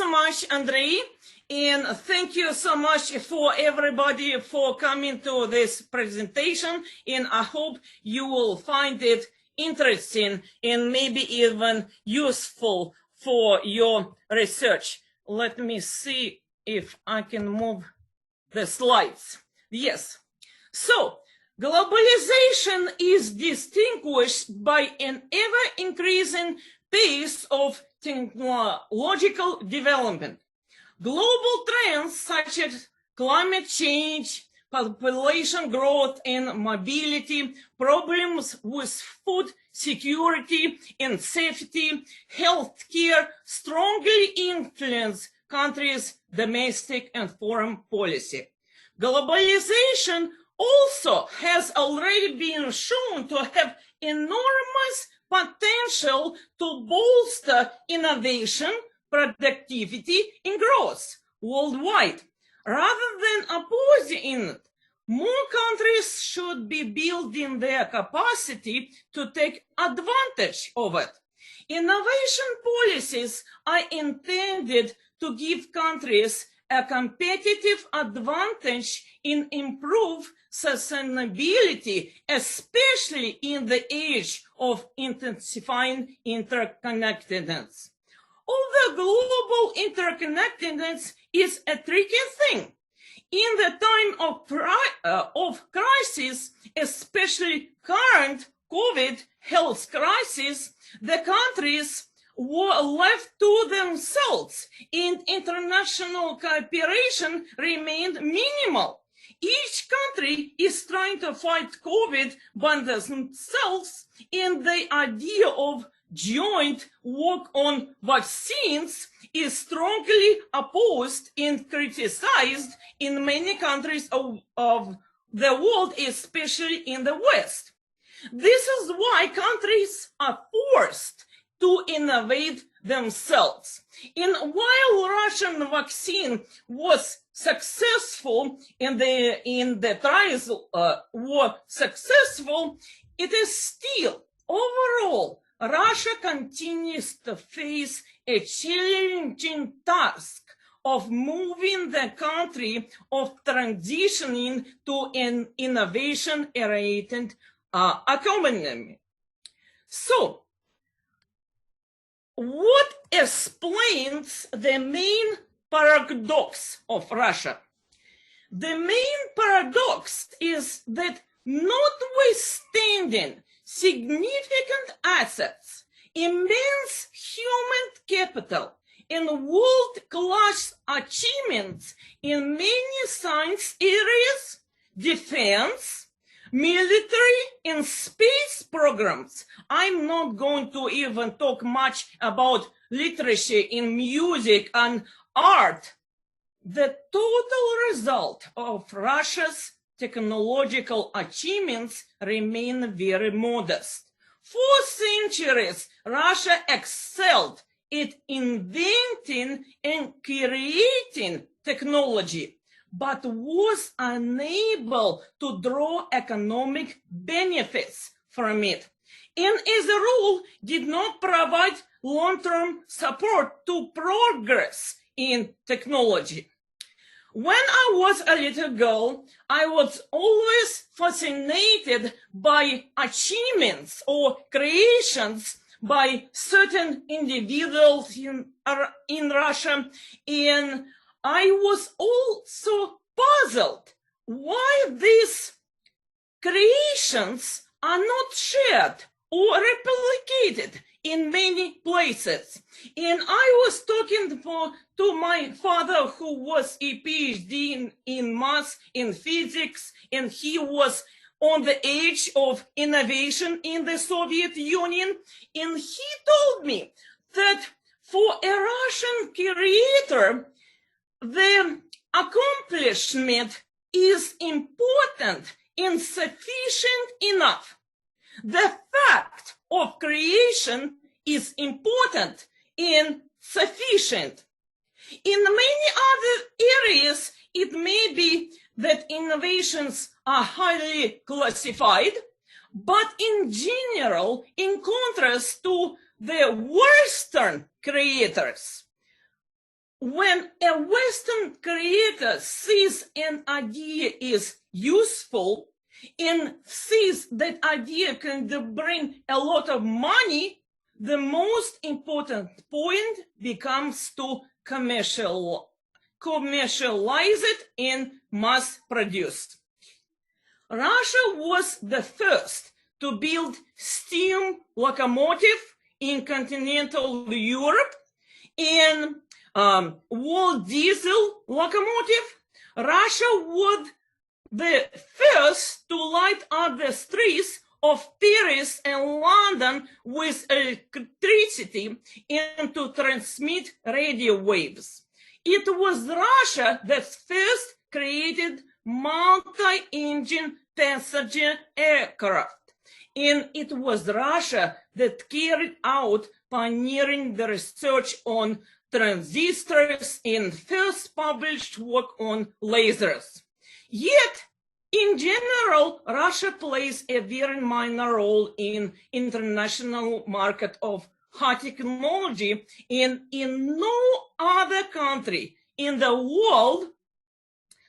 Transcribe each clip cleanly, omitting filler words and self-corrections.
so much, Andrei, and thank you so much for everybody for coming to this presentation, and I hope you will find it interesting and maybe even useful for your research. Let me see if I can move the slides. Yes. So, globalization is distinguished by an ever-increasing pace of technological development. Global trends such as climate change, population growth and mobility, problems with food security and safety, healthcare strongly influence countries' domestic and foreign policy. Globalization also has already been shown to have enormous potential to bolster innovation, productivity, and growth worldwide. Rather than opposing it, more countries should be building their capacity to take advantage of it. Innovation policies are intended to give countries a competitive advantage in improve sustainability, especially in the age of intensifying interconnectedness. Although global interconnectedness is a tricky thing, in the time of crisis, especially current COVID health crisis, the countries were left to themselves and international cooperation remained minimal. Each country is trying to fight COVID by themselves, and the idea of joint work on vaccines is strongly opposed and criticized in many countries of the world, especially in the West. This is why countries are forced to innovate themselves. And while Russian vaccine was successful and the trials were successful, it is still overall Russia continues to face a challenging task of moving the country of transitioning to an innovation-oriented economy. So, what explains the main paradox of Russia? The main paradox is that notwithstanding significant assets, immense human capital, and world-class achievements in many science areas, defense, military, and space programs. I'm not going to even talk much about literature in music and art. The total result of Russia's technological achievements remain very modest. For centuries, Russia excelled at inventing and creating technology, but was unable to draw economic benefits from it, and as a rule, did not provide long-term support to progress in technology. When I was a little girl, I was always fascinated by achievements or creations by certain individuals in Russia, and I was also puzzled why these creations are not shared or replicated in many places. And I was talking to my father, who was a PhD in math and physics, and he was on the edge of innovation in the Soviet Union. And he told me that for a Russian creator, the accomplishment is important and sufficient enough. The fact of creation is important and sufficient. In many other areas, it may be that innovations are highly classified, but in general, in contrast to the Western creators, when a Western creator sees an idea is useful and sees that idea can bring a lot of money, the most important point becomes to commercialize it and mass produce. Russia was the first to build steam locomotive in continental Europe and world diesel locomotive. Russia was the first to light up the streets of Paris and London with electricity and to transmit radio waves. It was Russia that first created multi-engine passenger aircraft, and it was Russia that carried out pioneering the research on transistors and first published work on lasers. Yet, in general, Russia plays a very minor role in international market of high technology, and in no other country in the world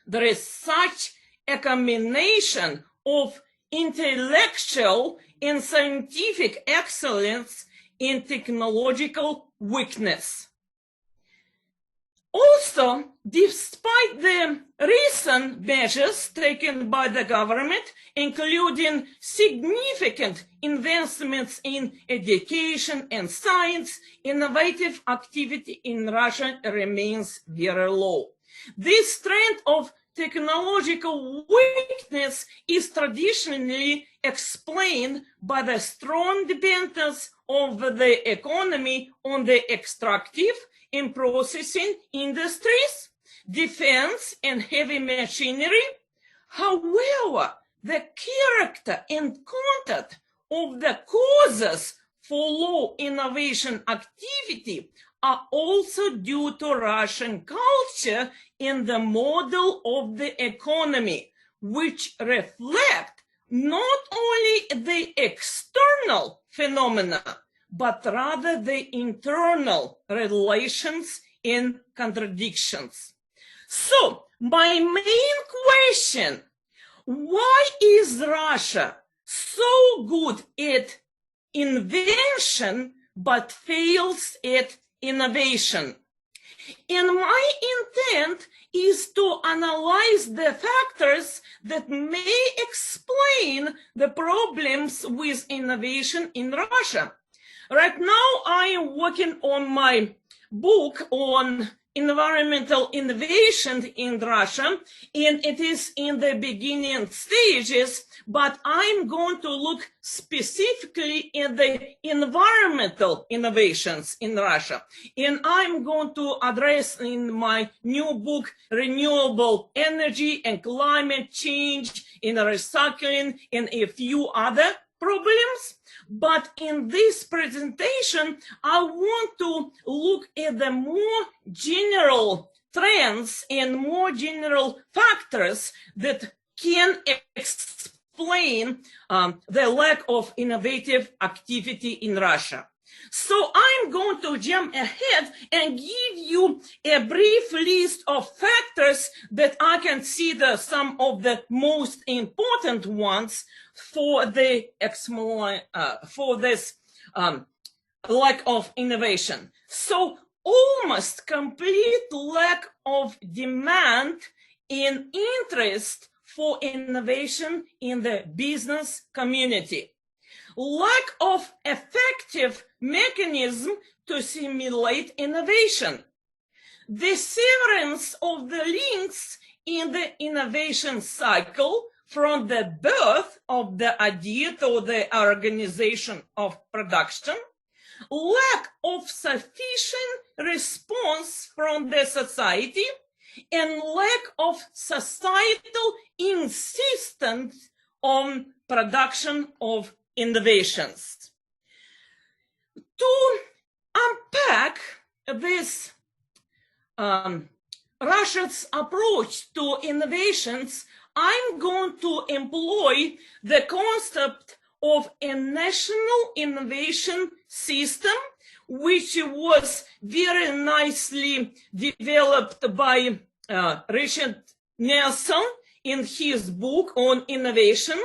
there is such a combination of intellectual and scientific excellence and technological weakness. Also, despite the recent measures taken by the government, including significant investments in education and science, innovative activity in Russia remains very low. This trend of technological weakness is traditionally explained by the strong dependence of the economy on the extractive and processing industries, defense, and heavy machinery. However, the character and content of the causes for low innovation activity are also due to Russian culture and the model of the economy, which reflect not only the external phenomena, but rather the internal relations and contradictions. So, my main question, why is Russia so good at invention but fails at innovation? And my intent is to analyze the factors that may explain the problems with innovation in Russia. Right now, I am working on my book on environmental innovation in Russia, and it is in the beginning stages, but I'm going to look specifically at the environmental innovations in Russia. And I'm going to address in my new book, renewable energy and climate change, in recycling, and a few other problems. But in this presentation, I want to look at the more general trends and more general factors that can explain the lack of innovative activity in Russia. So I'm going to jump ahead and give you a brief list of factors that I consider some of the most important ones for this lack of innovation. So almost complete lack of demand and interest for innovation in the business community. Lack of effective mechanism to simulate innovation. The severance of the links in the innovation cycle from the birth of the idea to the organization of production. Lack of sufficient response from the society, and lack of societal insistence on production of innovations. To unpack this Russia's approach to innovations, I'm going to employ the concept of a national innovation system, which was very nicely developed by Richard Nelson in his book on innovation,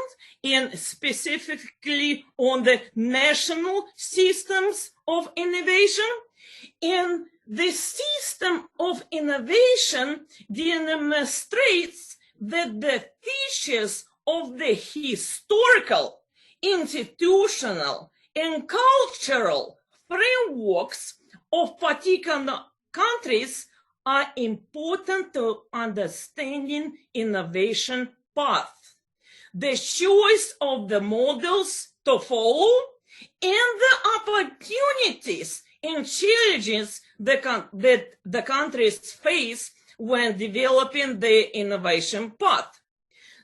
and specifically on the national systems of innovation. And the system of innovation demonstrates that the features of the historical, institutional, and cultural frameworks of particular countries are important to understanding innovation path, the choice of the models to follow, and the opportunities and challenges that the countries face when developing the innovation path.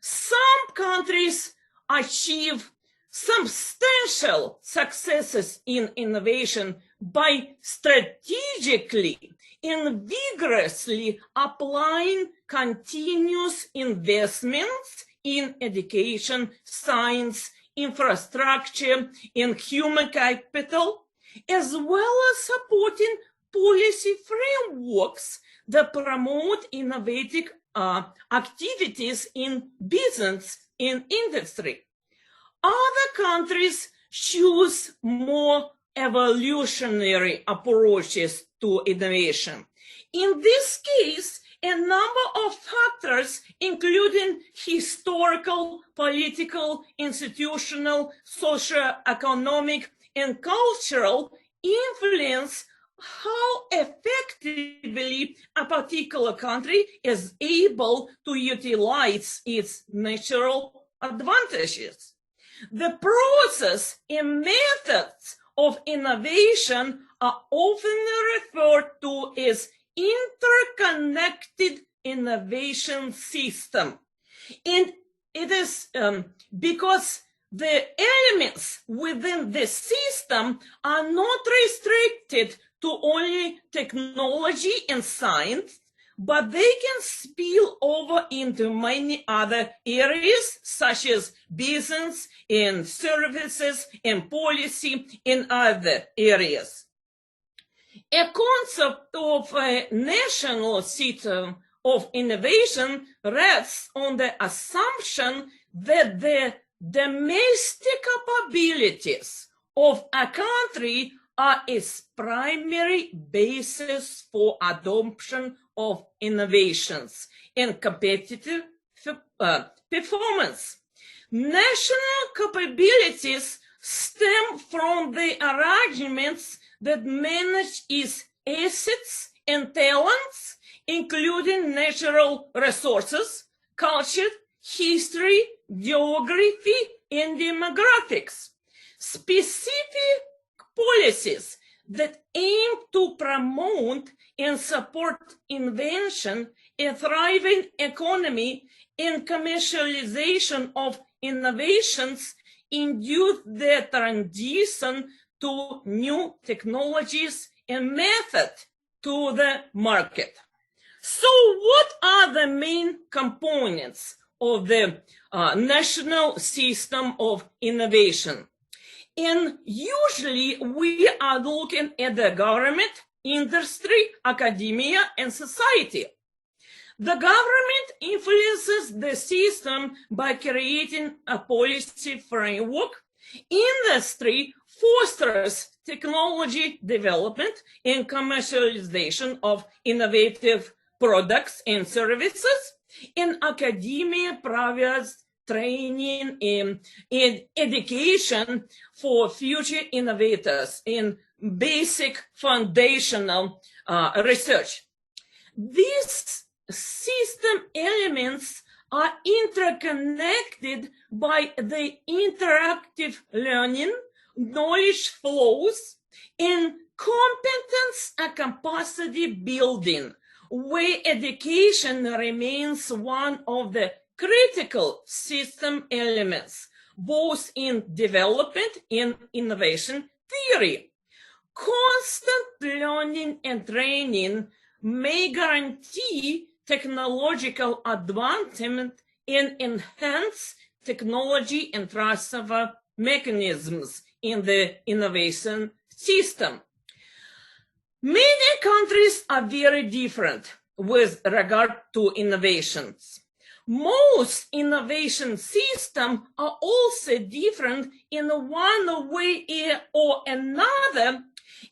Some countries achieve substantial successes in innovation by strategically and vigorously applying continuous investments in education, science, infrastructure, and human capital, as well as supporting policy frameworks that promote innovative activities in business and industry. Other countries choose more evolutionary approaches to innovation. In this case, a number of factors, including historical, political, institutional, socio-economic, and cultural, influence how effectively a particular country is able to utilize its natural advantages. The process and methods of innovation are often referred to as interconnected innovation system. And it is because the elements within the system are not restricted to only technology and science, but they can spill over into many other areas, such as business and services and policy in other areas. A concept of a national system of innovation rests on the assumption that the domestic capabilities of a country are its primary basis for adoption of innovations and competitive performance. National capabilities stem from the arrangements that manage its assets and talents, including natural resources, culture, history, geography, and demographics. Specific policies that aim to promote and support invention, a thriving economy, and commercialization of innovations induce the transition to new technologies and methods to the market. So what are the main components of the national system of innovation? And usually we are looking at the government, industry, academia, and society. The government influences the system by creating a policy framework. Industry fosters technology development and commercialization of innovative products and services, and academia provides training and education for future innovators in basic foundational research. These system elements are interconnected by the interactive learning, knowledge flows, and competence and capacity building, where education remains one of the critical system elements, both in development and innovation theory. Constant learning and training may guarantee technological advancement and enhance technology and transfer mechanisms in the innovation system. Many countries are very different with regard to innovations. Most innovation systems are also different in one way or another,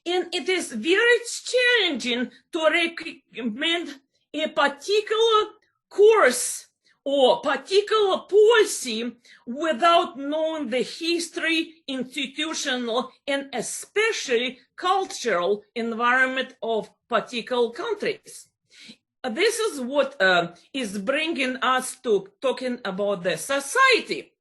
and it is very challenging to recommend a particular course or particular policy without knowing the history, institutional, and especially cultural environment of particular countries. This is what is bringing us to talking about the society.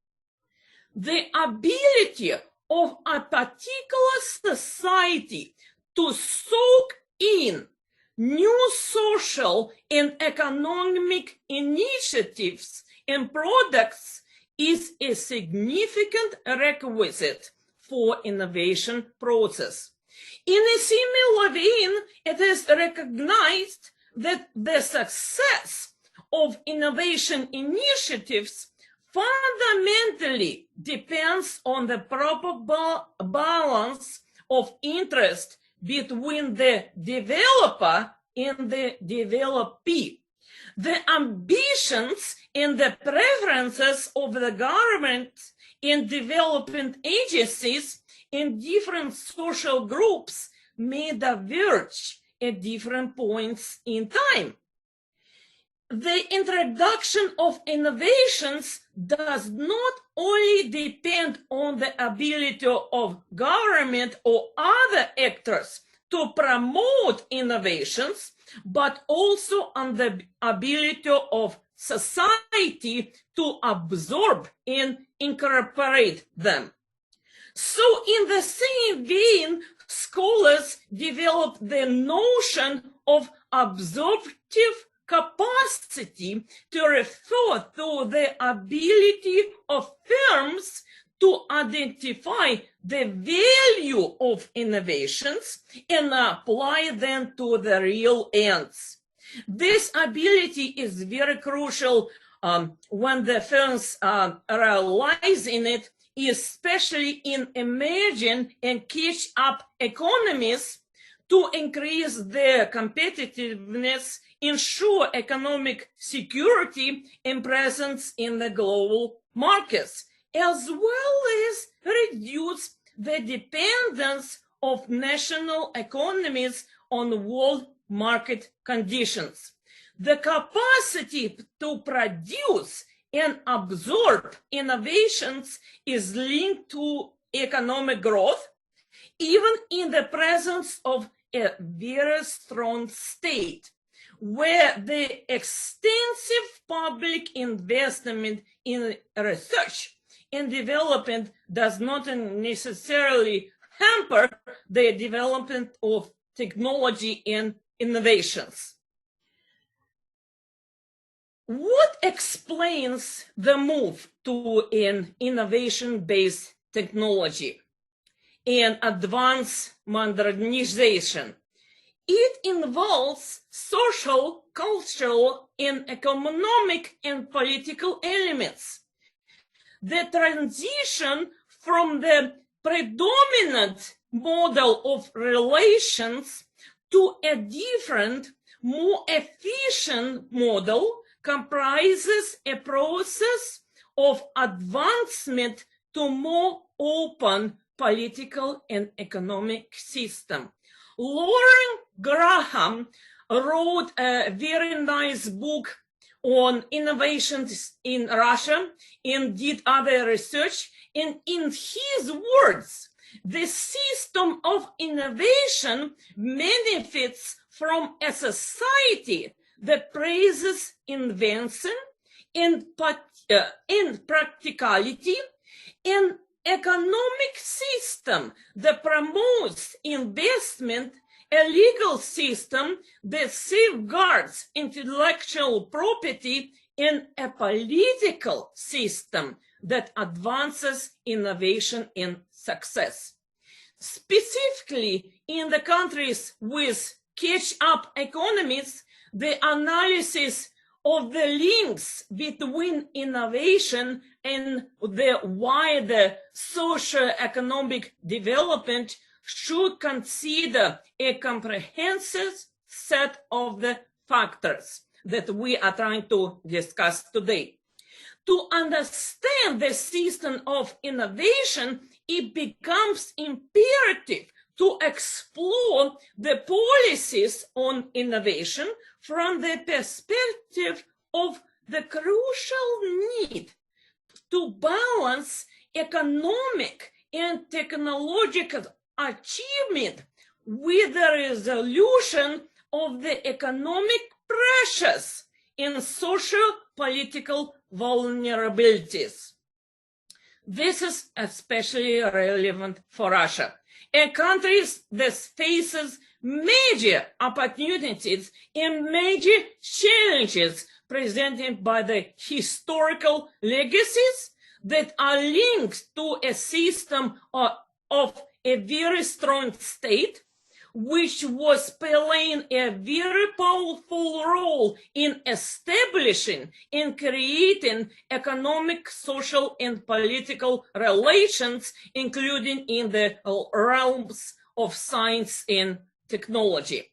The ability of a particular society to soak in new social and economic initiatives and products is a significant requisite for innovation process. In a similar vein, it is recognized that the success of innovation initiatives fundamentally depends on the proper balance of interest between the developer and the developee. The ambitions and the preferences of the government and development agencies in different social groups may diverge at different points in time. The introduction of innovations does not only depend on the ability of government or other actors to promote innovations, but also on the ability of society to absorb and incorporate them. So in the same vein, scholars developed the notion of absorptive capacity to refer to the ability of firms to identify the value of innovations and apply them to the real ends. This ability is very crucial when the firms realize in it, especially in emerging and catch-up economies, to increase their competitiveness, ensure economic security and presence in the global markets, as well as reduce the dependence of national economies on world market conditions. The capacity to produce and absorb innovations is linked to economic growth, even in the presence of a very strong state, where the extensive public investment in research and development does not necessarily hamper the development of technology and innovations. What explains the move to an innovation-based technology and advanced modernization? It involves social, cultural, and economic and political elements. The transition from the predominant model of relations to a different, more efficient model comprises a process of advancement to more open political and economic system. Lauren Graham wrote a very nice book on innovations in Russia and did other research. And in his words, the system of innovation benefits from a society that praises invention and practicality, and economic system that promotes investment, a legal system that safeguards intellectual property, and a political system that advances innovation and success. Specifically, in the countries with catch-up economies, the analysis of the links between innovation and the wider socio-economic development should consider a comprehensive set of the factors that we are trying to discuss today. To understand the system of innovation, it becomes imperative to explore the policies on innovation from the perspective of the crucial need to balance economic and technological achievement with the resolution of the economic pressures and socio-political vulnerabilities. This is especially relevant for Russia, a country that faces major opportunities and major challenges presented by the historical legacies that are linked to a system of a very strong state, which was playing a very powerful role in establishing and creating economic, social, and political relations, including in the realms of science and technology.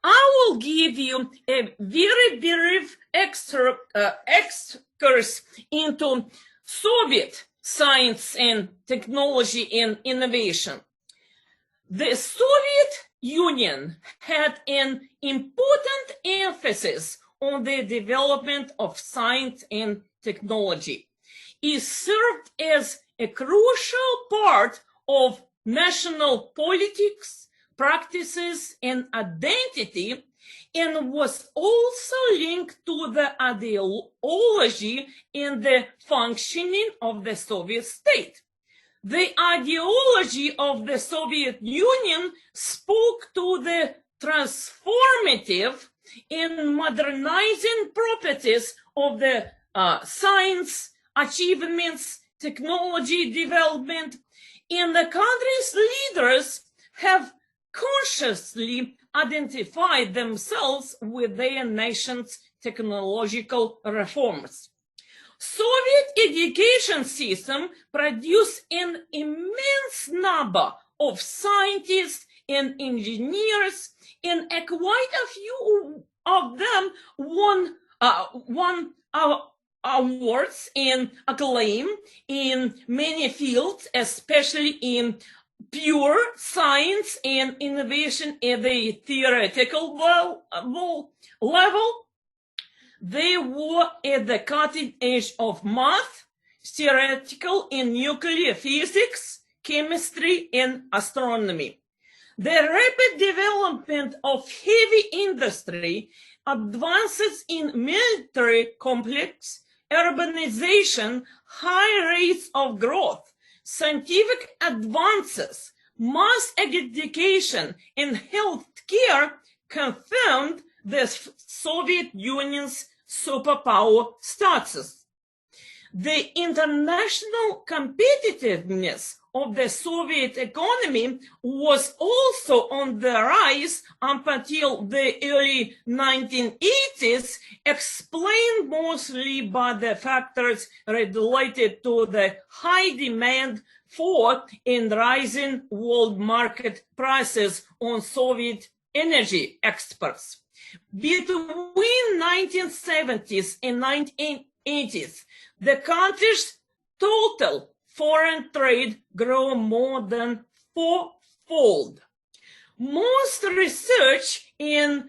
I will give you a very brief excursus into Soviet science and technology and innovation. The Soviet Union had an important emphasis on the development of science and technology. It served as a crucial part of national politics, practices, and identity, and was also linked to the ideology and the functioning of the Soviet state. The ideology of the Soviet Union spoke to the transformative and modernizing properties of the science achievements, technology development, and the country's leaders have consciously identified themselves with their nation's technological reforms. Soviet education system produced an immense number of scientists and engineers, and quite a few of them won awards and acclaim in many fields, especially in pure science and innovation at the theoretical level. They were at the cutting edge of math, theoretical and nuclear physics, chemistry, and astronomy. The rapid development of heavy industry, advances in military complex, urbanization, high rates of growth, scientific advances, mass education, and health care confirmed the Soviet Union's superpower status. The international competitiveness of the Soviet economy was also on the rise up until the early 1980s, explained mostly by the factors related to the high demand for and rising world market prices on Soviet energy exports. Between 1970s and 1980s, the country's total foreign trade grew more than fourfold. Most research in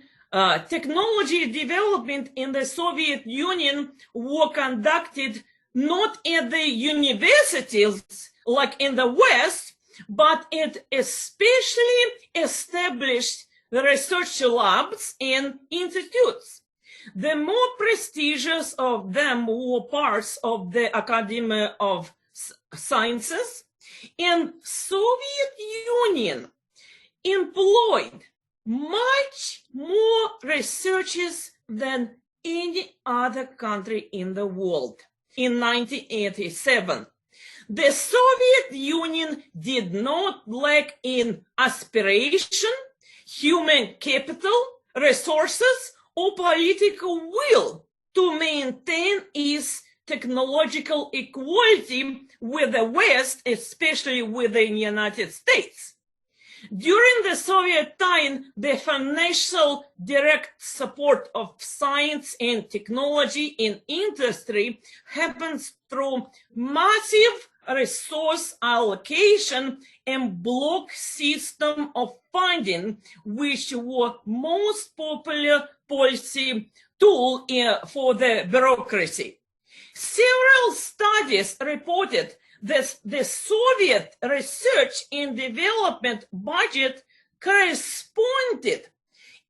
technology development in the Soviet Union were conducted not at the universities like in the West, but at especially established research labs and institutes. The more prestigious of them were parts of the Academy of Sciences, and Soviet Union employed much more researchers than any other country in the world. In 1987, the Soviet Union did not lack in aspiration, human capital, resources, or political will to maintain its technological equality with the West, especially with the United States. During the Soviet time, the financial direct support of science and technology in industry happens through massive resource allocation and block system of funding, which were most popular policy tool for the bureaucracy. Several studies reported that the Soviet research and development budget corresponded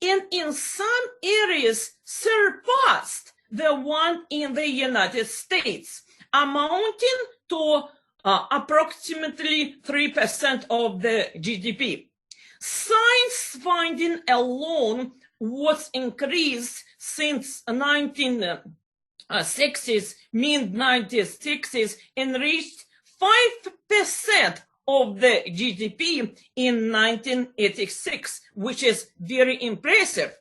and in some areas surpassed the one in the United States, amounting to approximately 3% of the GDP. Science funding alone was increased since 1960s, mid-1960s, and reached 5% of the GDP in 1986, which is very impressive.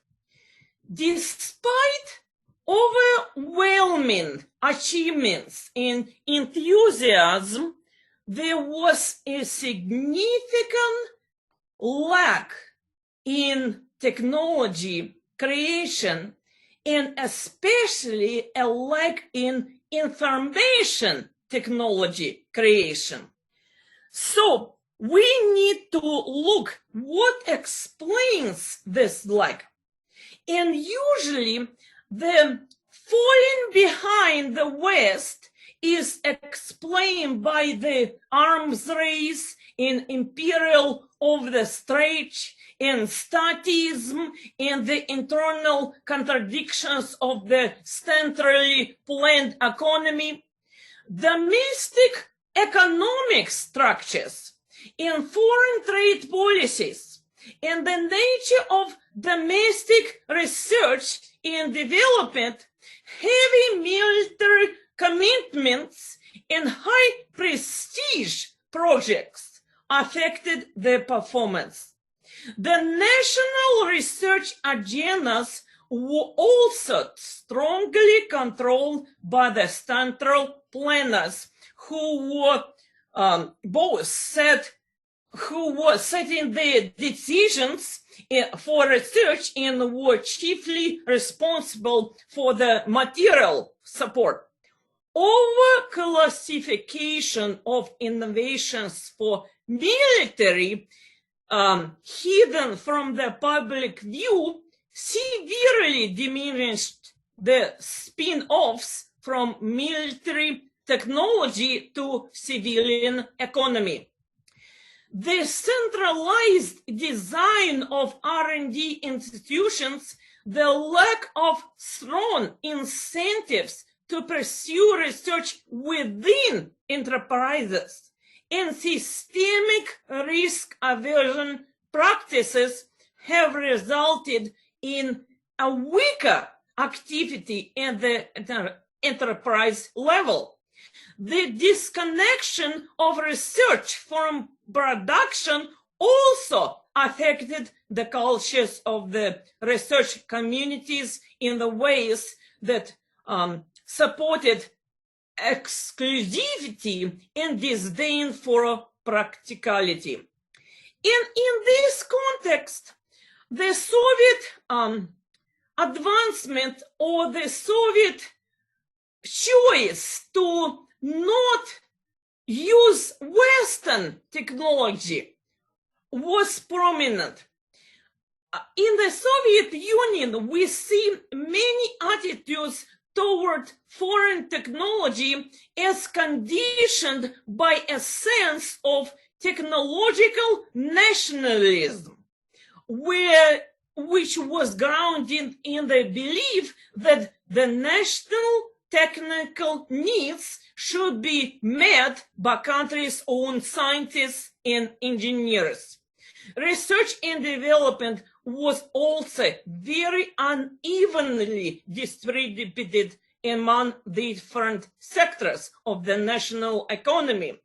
Despite overwhelming achievements and enthusiasm, there was a significant lack in technology creation, and especially a lack in information technology creation. So we need to look what explains this lack. And usually the falling behind the West is explained by the arms race and imperial overstretch and statism and the internal contradictions of the centrally planned economy. Domestic economic structures and foreign trade policies and the nature of domestic research and development, heavy military commitments and high prestige projects affected the performance. The national research agendas were also strongly controlled by the central planners who were setting the decisions for research and were chiefly responsible for the material support. Overclassification of innovations for military hidden from the public view severely diminished the spin-offs from military technology to civilian economy. The centralized design of R&D institutions, the lack of strong incentives to pursue research within enterprises, and systemic risk aversion practices have resulted in a weaker activity at the enterprise level. The disconnection of research from production also affected the cultures of the research communities in the ways that supported exclusivity and disdain for practicality. And in this context, the Soviet advancement or the Soviet choice to not use Western technology was prominent. In the Soviet Union, we see many attitudes toward foreign technology as conditioned by a sense of technological nationalism, which was grounded in the belief that the national technical needs should be met by countries' own scientists and engineers. Research and development was also very unevenly distributed among the different sectors of the national economy.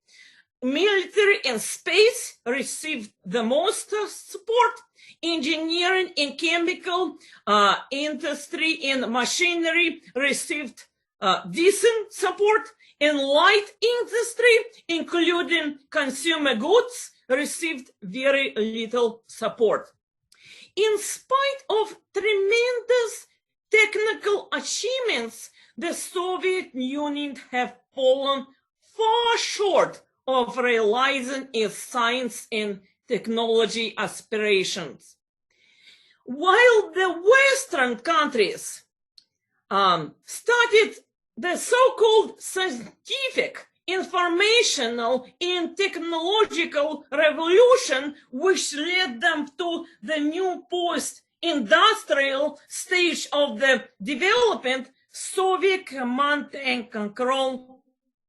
military and space received the most support. Engineering and chemical industry and machinery received decent support. And light industry, including consumer goods, received very little support. In spite of tremendous technical achievements, the Soviet Union have fallen far short of realizing its science and technology aspirations. While the Western countries started the so-called scientific, informational, and technological revolution, which led them to the new post-industrial stage of the development, Soviet command and control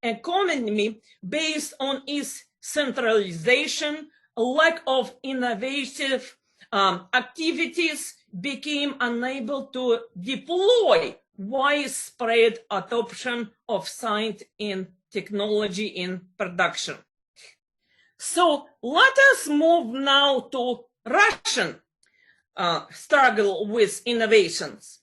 economy based on its centralization, lack of innovative activities, became unable to deploy widespread adoption of science and technology in production. So let us move now to Russian struggle with innovations.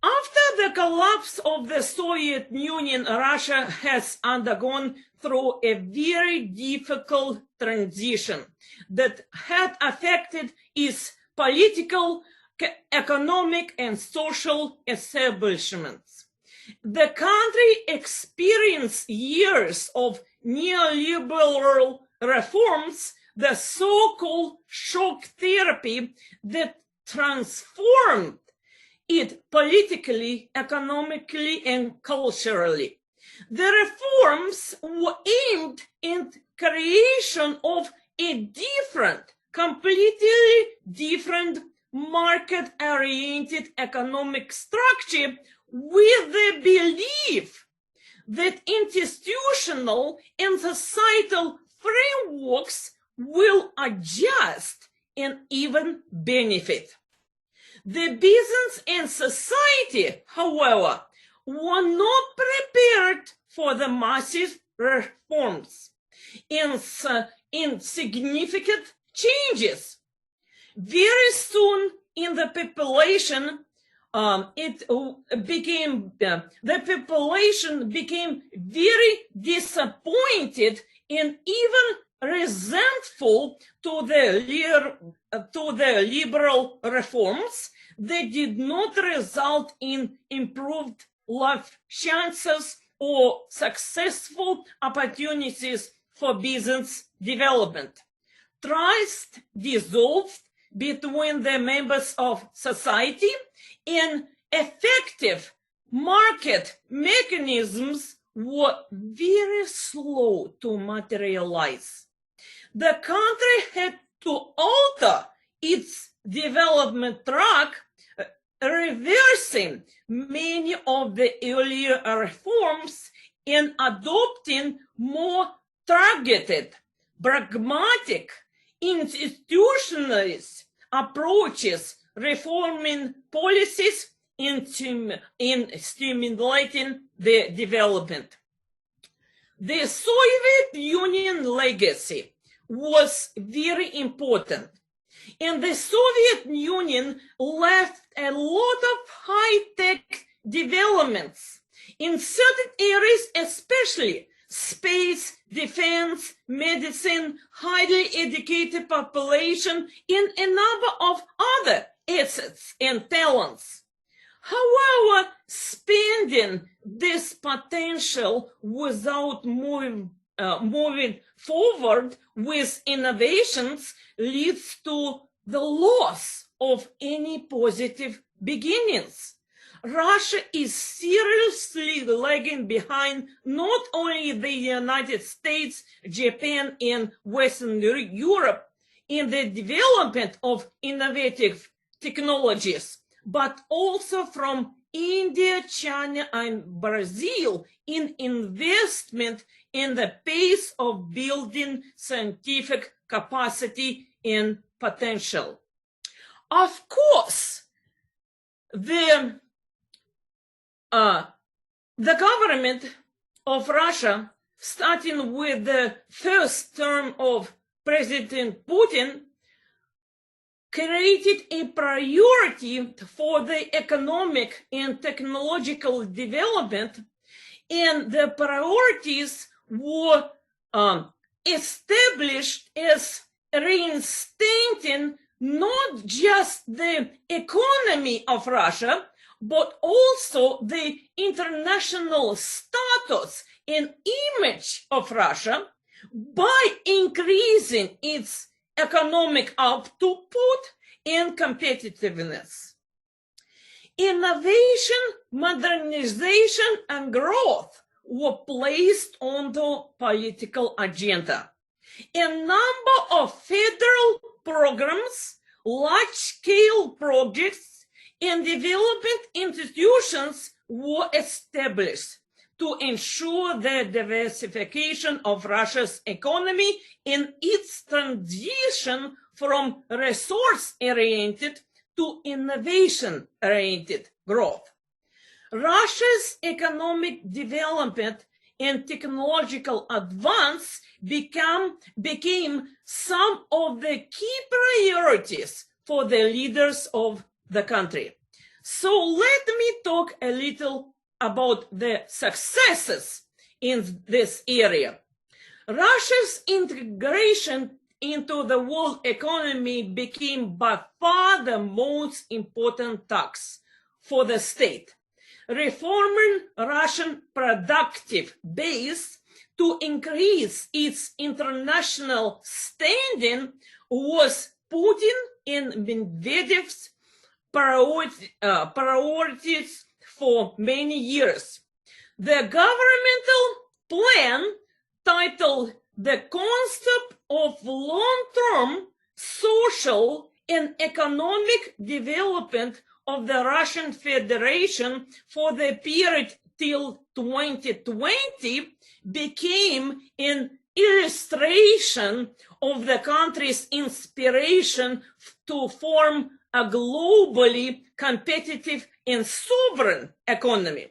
After the collapse of the Soviet Union, Russia has undergone through a very difficult transition that had affected its political, economic, and social establishments. The country experienced years of neoliberal reforms, the so-called shock therapy, that transformed it politically, economically, and culturally. The reforms were aimed at creation of a completely different market-oriented economic structure with the belief that institutional and societal frameworks will adjust and even benefit. The business and society, however, were not prepared for the massive reforms and significant changes. Very soon in the population, the population became very disappointed and even resentful to the liberal reforms that did not result in improved life chances or successful opportunities for business development. Trust dissolved between the members of society, and effective market mechanisms were very slow to materialize. The country had to alter its development track, reversing many of the earlier reforms and adopting more targeted, pragmatic, institutionalist approaches, reforming policies in stimulating the development. The Soviet Union legacy was very important, and the Soviet Union left a lot of high-tech developments in certain areas, especially space, defense, medicine, highly educated population, and a number of other assets and talents. However, spending this potential without moving forward with innovations leads to the loss of any positive beginnings. Russia is seriously lagging behind not only the United States, Japan, and Western Europe in the development of innovative technologies, but also from India, China, and Brazil in investment in the pace of building scientific capacity and potential. Of course, the government of Russia starting with the first term of President Putin, created a priority for the economic and technological development, and the priorities were established as reinstating not just the economy of Russia, but also the international status and image of Russia by increasing its economic output and competitiveness. Innovation, modernization, and growth were placed on the political agenda. A number of federal programs, large-scale projects, and development institutions were established to ensure the diversification of Russia's economy in its transition from resource-oriented to innovation-oriented growth. Russia's economic development and technological advance became some of the key priorities for the leaders of the country. So let me talk a little about the successes in this area. Russia's integration into the world economy became by far the most important task for the state. Reforming Russian productive base to increase its international standing was Putin and Medvedev's priorities for many years. The governmental plan, titled The Concept of Long-Term Social and Economic Development of the Russian Federation for the period till 2020, became an illustration of the country's inspiration to form a globally competitive and sovereign economy.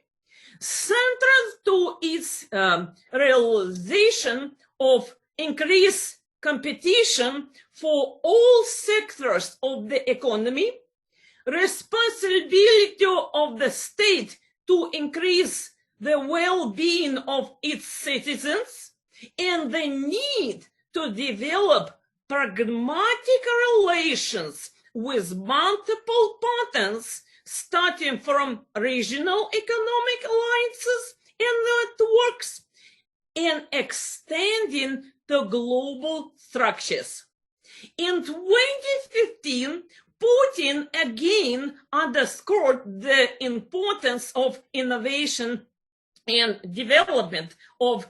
Central to its realization of increased competition for all sectors of the economy, responsibility of the state to increase the well-being of its citizens, and the need to develop pragmatic relations with multiple partners, starting from regional economic alliances and networks and extending to global structures. In 2015, Putin again underscored the importance of innovation and development of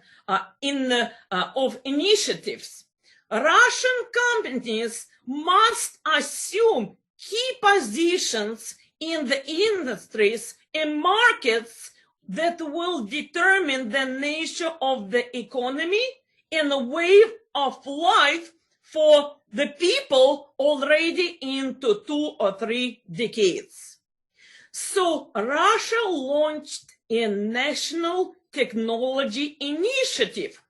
initiatives. Russian companies must assume key positions in the industries and markets that will determine the nature of the economy and the way of life for the people already into 2 or 3 decades. So Russia launched a national technology initiative,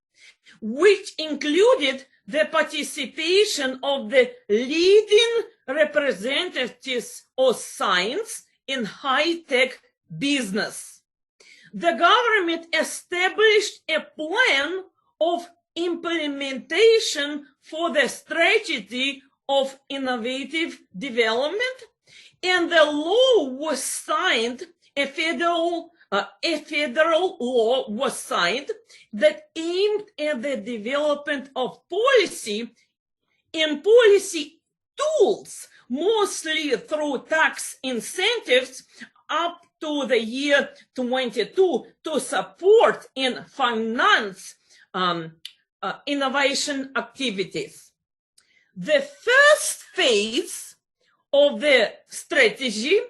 which included the participation of the leading representatives of science in high-tech business. The government established a plan of implementation for the strategy of innovative development, and the law was signed, a federal law was signed that aimed at the development of policy and policy tools, mostly through tax incentives up to the year 22 to support and finance innovation activities. The first phase of the strategy,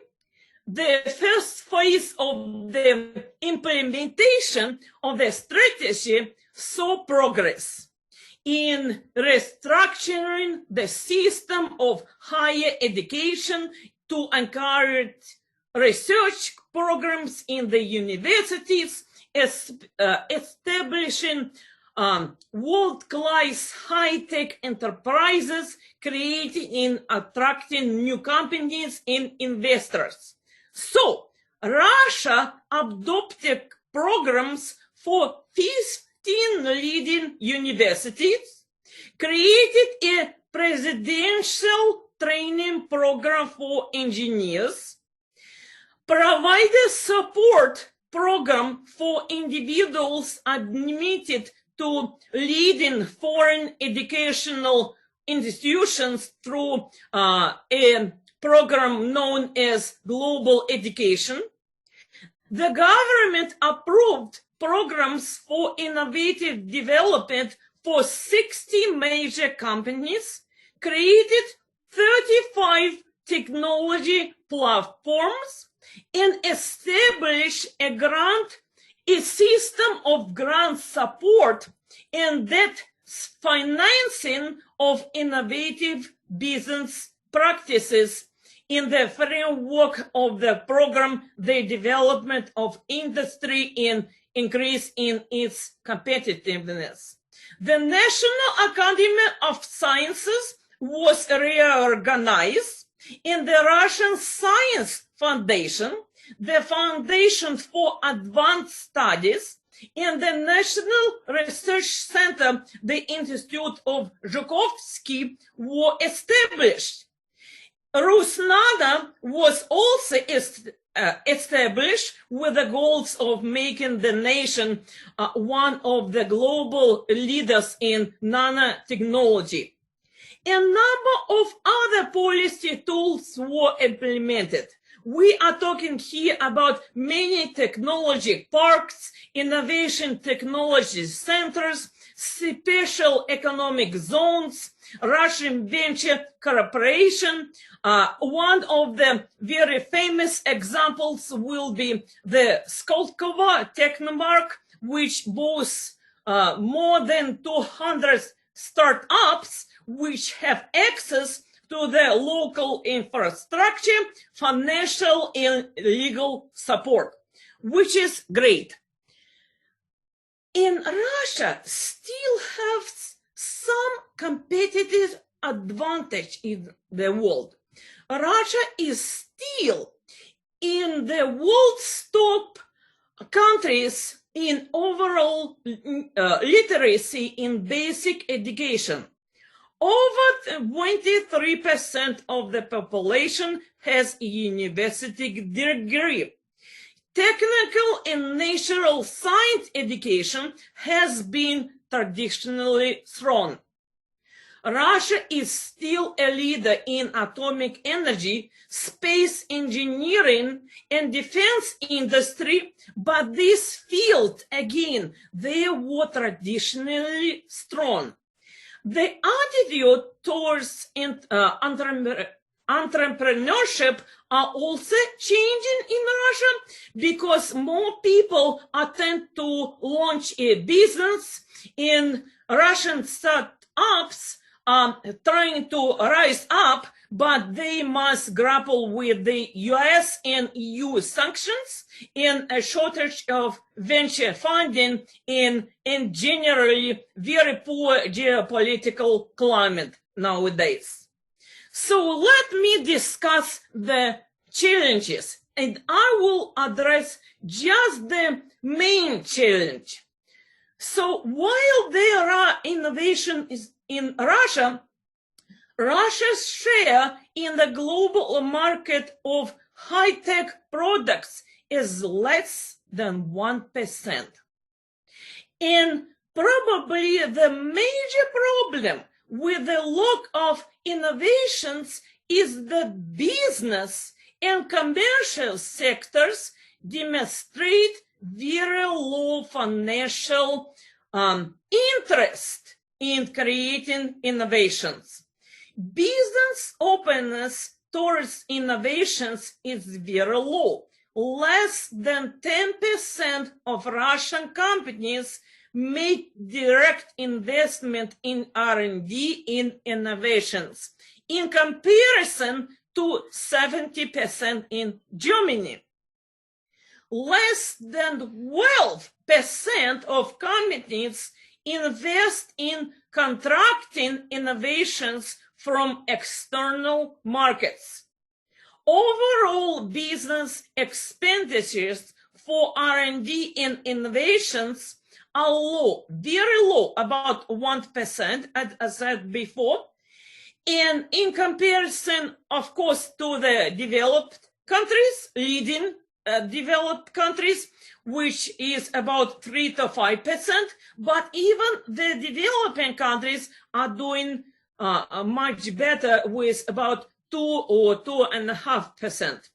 the first phase of the implementation of the strategy saw progress in restructuring the system of higher education to encourage research programs in the universities, establishing world-class high-tech enterprises, creating and attracting new companies and investors. So Russia adopted programs for 15 leading universities, created a presidential training program for engineers, provided support program for individuals admitted to leading foreign educational institutions through a program known as Global Education. The government approved programs for innovative development for 60 major companies, created 35 technology platforms, and established a system of grant support and debt financing of innovative business practices in the framework of the program, the development of industry and increase in its competitiveness. The National Academy of Sciences was reorganized, and the Russian Science Foundation, the Foundation for Advanced Studies, and the National Research Center, the Institute of Zhukovsky, were established. Rusnada was also established with the goals of making the nation one of the global leaders in nanotechnology. A number of other policy tools were implemented. We are talking here about many technology parks, innovation technology centers, special economic zones, Russian venture corporation. One of the very famous examples will be the Skolkovo Technopark, which boasts more than 200 startups which have access to the local infrastructure, financial and legal support, which is great. In Russia, still have some competitive advantage in the world. Russia is still in the world's top countries in overall literacy in basic education. Over 23% of the population has a university degree. Technical and natural science education has been traditionally strong. Russia is still a leader in atomic energy, space engineering, and defense industry, but this field, again, they were traditionally strong. The attitude towards entrepreneurship are also changing in Russia because more people attempt to launch a business, in Russian startups trying to rise up, but they must grapple with the US and EU sanctions and a shortage of venture funding in generally very poor geopolitical climate nowadays. So let me discuss the challenges, and I will address just the main challenge. So while there are innovations in Russia, Russia's share in the global market of high-tech products is less than 1%. And probably the major problem with the lack of innovations is that business and commercial sectors demonstrate very low financial interest in creating innovations. Business openness towards innovations is very low. Less than 10% of Russian companies make direct investment in R&D in innovations, in comparison to 70% in Germany. Less than 12% of companies invest in contracting innovations from external markets. Overall business expenditures for R&D and innovations are low, very low, about 1%, as I said before. And in comparison, of course, to the developed countries, leading developed countries, which is about 3 to 5%, but even the developing countries are doing much better with about 2 or 2.5%.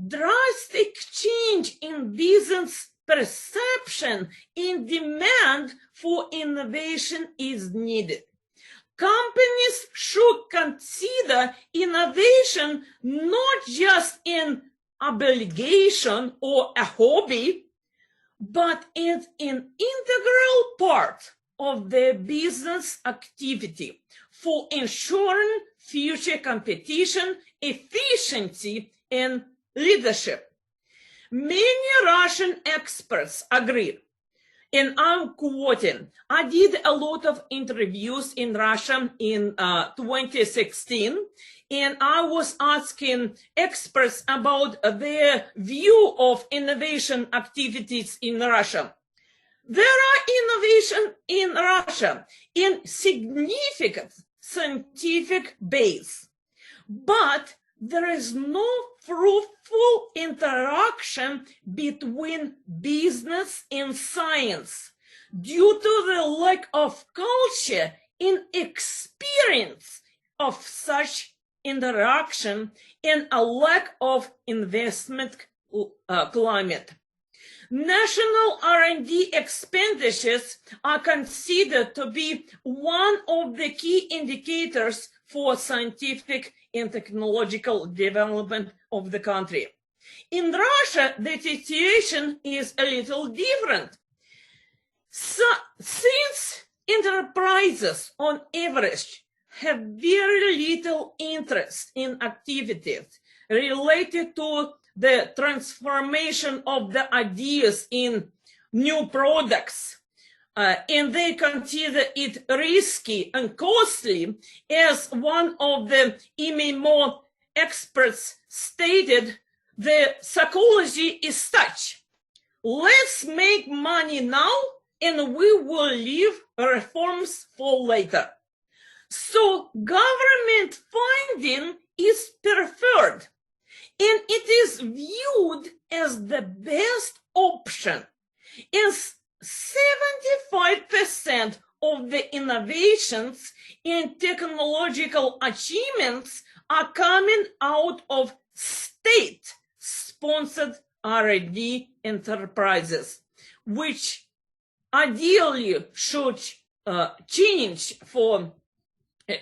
Drastic change in business perception in demand for innovation is needed. Companies should consider innovation not just an obligation or a hobby, but as an integral part of their business activity for ensuring future competition, efficiency, and leadership. Many Russian experts agree, and I'm quoting, I did a lot of interviews in Russia in 2016, and I was asking experts about their view of innovation activities in Russia. There are innovations in Russia in significant scientific base, but there is no fruitful interaction between business and science due to the lack of culture and experience of such interaction and a lack of investment climate. National R&D expenditures are considered to be one of the key indicators for scientific and technological development of the country. In Russia, the situation is a little different. So, since enterprises on average have very little interest in activities related to the transformation of the ideas in new products, and they consider it risky and costly, as one of the MMO experts stated, the psychology is such: let's make money now and we will leave reforms for later. So government funding is preferred, and it is viewed as the best option, as 75% of the innovations and technological achievements are coming out of state-sponsored R&D enterprises, which ideally should change for,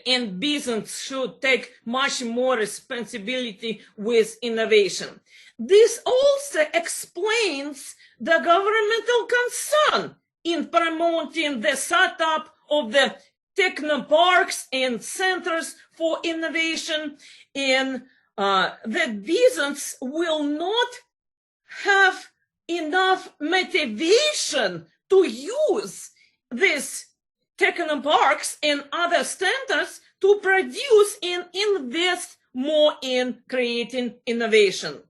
and business should take much more responsibility with innovation. This also explains the governmental concern in promoting the setup of the technoparks and centers for innovation, and that business will not have enough motivation to use these technoparks and other centers to produce and invest more in creating innovation.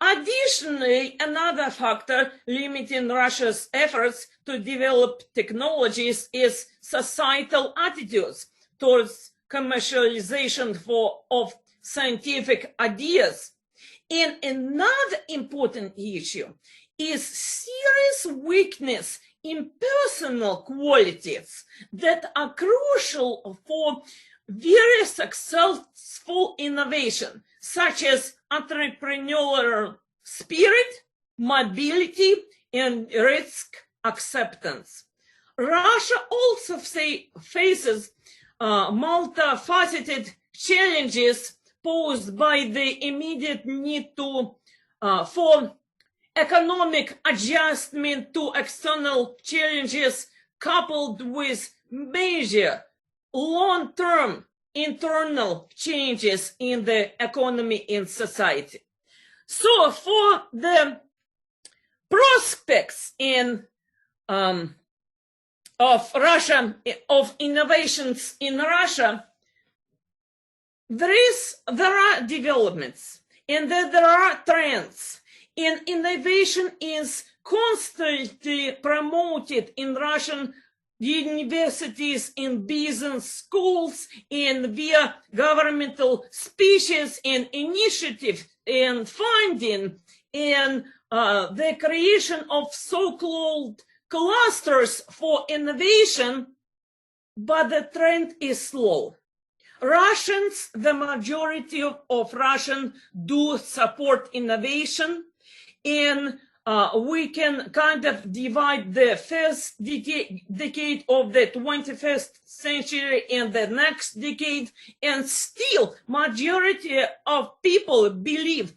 Additionally, another factor limiting Russia's efforts to develop technologies is societal attitudes towards commercialization of scientific ideas. And another important issue is serious weakness in personal qualities that are crucial for very successful innovation, such as entrepreneurial spirit, mobility, and risk acceptance. Russia also faces multifaceted challenges posed by the immediate need for economic adjustment to external challenges, coupled with major long-term internal changes in the economy and society. So for the prospects in of Russia, of innovations in Russia, there are developments and there are trends, and innovation is constantly promoted in Russian universities, in business schools, and via governmental speeches and initiatives and funding, and the creation of so-called clusters for innovation, but the trend is slow. Russians, the majority of Russians do support innovation, and we can kind of divide the first decade of the 21st century and the next decade, and still majority of people believe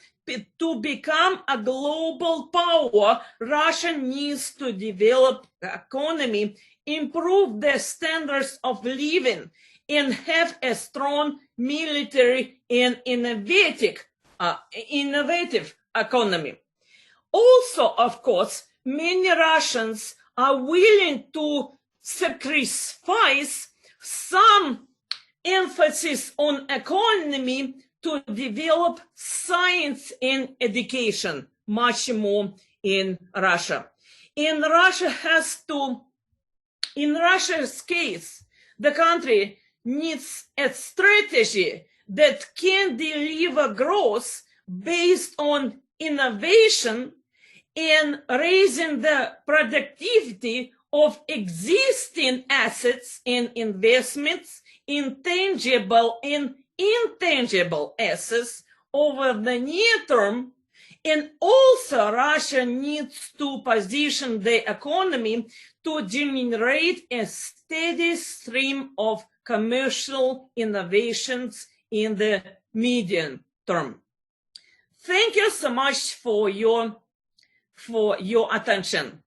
to become a global power, Russia needs to develop the economy, improve the standards of living, and have a strong military and innovative economy. Also, of course, many Russians are willing to sacrifice some emphasis on economy to develop science and education much more in Russia. In Russia's case, the country needs a strategy that can deliver growth based on innovation and raising the productivity of existing assets and investments in tangible and intangible assets over the near term. And also Russia needs to position the economy to generate a steady stream of commercial innovations in the medium term. Thank you so much for your attention.